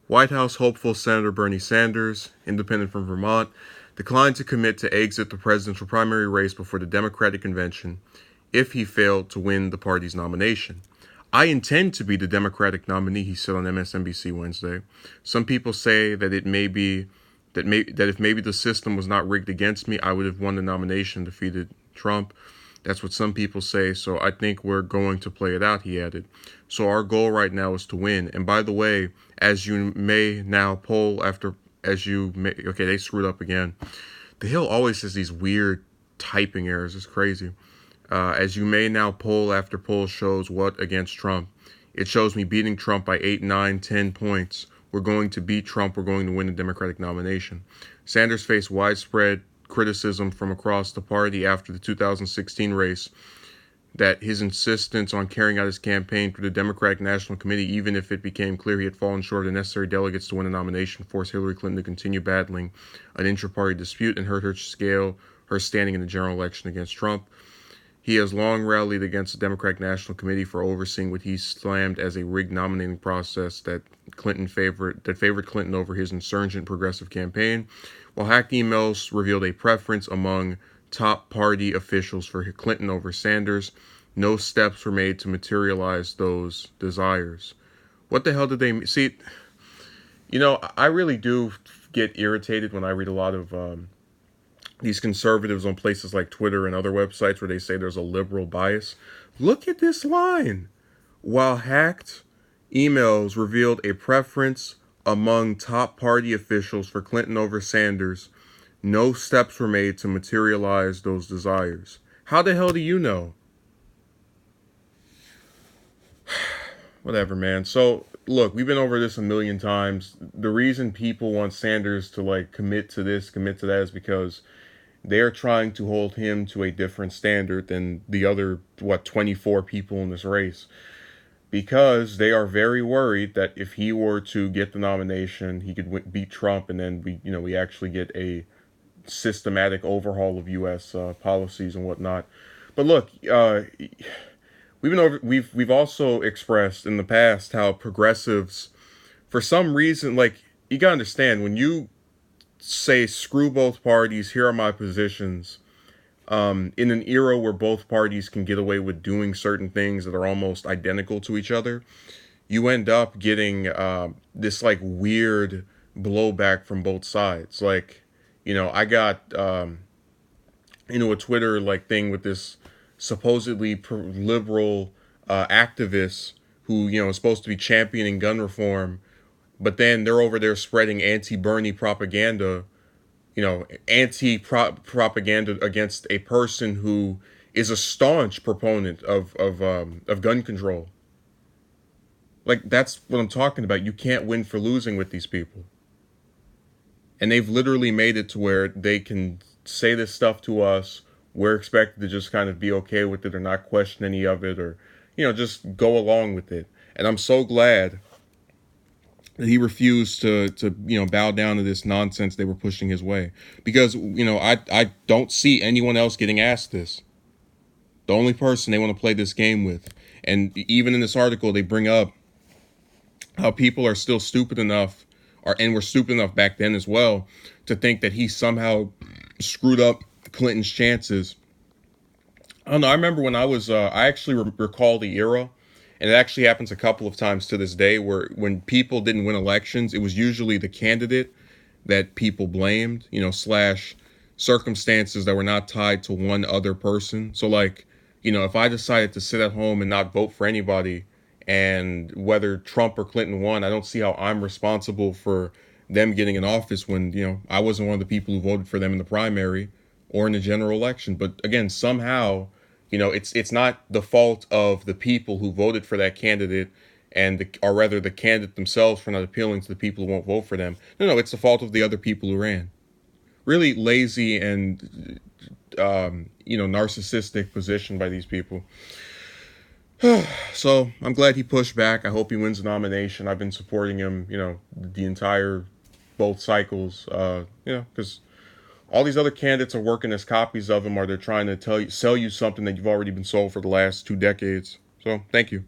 White House hopeful Senator Bernie Sanders, independent from Vermont, declined to commit to exit the presidential primary race before the Democratic convention if he failed to win the party's nomination. I intend to be the Democratic nominee, he said on MSNBC Wednesday. Some people say that it may be that if maybe the system was not rigged against me, I would have won the nomination and defeated Trump. That's what some people say, so I think we're going to play it out, he added. So our goal right now is to win. And by the way, as you may now poll after, okay, they screwed up again. The Hill always has these weird typing errors. It's crazy. As you may now poll after poll shows what against Trump. It shows me beating Trump by 8, 9, 10 points. We're going to beat Trump. We're going to win the Democratic nomination. Sanders faced widespread criticism from across the party after the 2016 race that his insistence on carrying out his campaign through the Democratic National Committee, even if it became clear he had fallen short of the necessary delegates to win a nomination, forced Hillary Clinton to continue battling an intra-party dispute and hurt her standing in the general election against Trump. He has long rallied against the Democratic National Committee for overseeing what he slammed as a rigged nominating process that favored Clinton over his insurgent progressive campaign, while hacked emails revealed a preference among top party officials for Clinton over Sanders. No steps were made to materialize those desires. What the hell did they see? I really do get irritated when I read a lot of these conservatives on places like Twitter and other websites where they say there's a liberal bias. Look at this line. While hacked emails revealed a preference among top party officials for Clinton over Sanders, no steps were made to materialize those desires. How the hell do you know? Whatever, man. So, look, we've been over this a million times. The reason people want Sanders to commit to this, commit to that is because they're trying to hold him to a different standard than the other, 24 people in this race. Because they are very worried that if he were to get the nomination, he could beat Trump, and then we actually get a systematic overhaul of U.S. Policies and whatnot. But look, we've also expressed in the past how progressives, for some reason, you gotta understand, when you say screw both parties, here are my positions, in an era where both parties can get away with doing certain things that are almost identical to each other, you end up getting this weird blowback from both sides. I got into a Twitter thing with this supposedly liberal activist who is supposed to be championing gun reform, but then they're over there spreading anti-Bernie propaganda, anti-propaganda against a person who is a staunch proponent of gun control. That's what I'm talking about. You can't win for losing with these people. And they've literally made it to where they can say this stuff to us. We're expected to just kind of be okay with it or not question any of it, or, just go along with it. And I'm so glad that he refused to bow down to this nonsense they were pushing his way. Because, I don't see anyone else getting asked this. The only person they want to play this game with. And even in this article, they bring up how people are still stupid enough, and were stupid enough back then as well, to think that he somehow screwed up Clinton's chances. I don't know. I remember when I actually recall the era, and it actually happens a couple of times to this day, where when people didn't win elections, it was usually the candidate that people blamed, slash circumstances that were not tied to one other person. So if I decided to sit at home and not vote for anybody, and whether Trump or Clinton won, I don't see how I'm responsible for them getting in office when, I wasn't one of the people who voted for them in the primary or in the general election. But again, somehow, it's not the fault of the people who voted for that candidate, or rather the candidate themselves for not appealing to the people who won't vote for them. No, it's the fault of the other people who ran. Really lazy and, narcissistic position by these people. So I'm glad he pushed back. I hope he wins the nomination. I've been supporting him, the entire both cycles, because all these other candidates are working as copies of him, or they're trying to sell you something that you've already been sold for the last 2 decades. So thank you.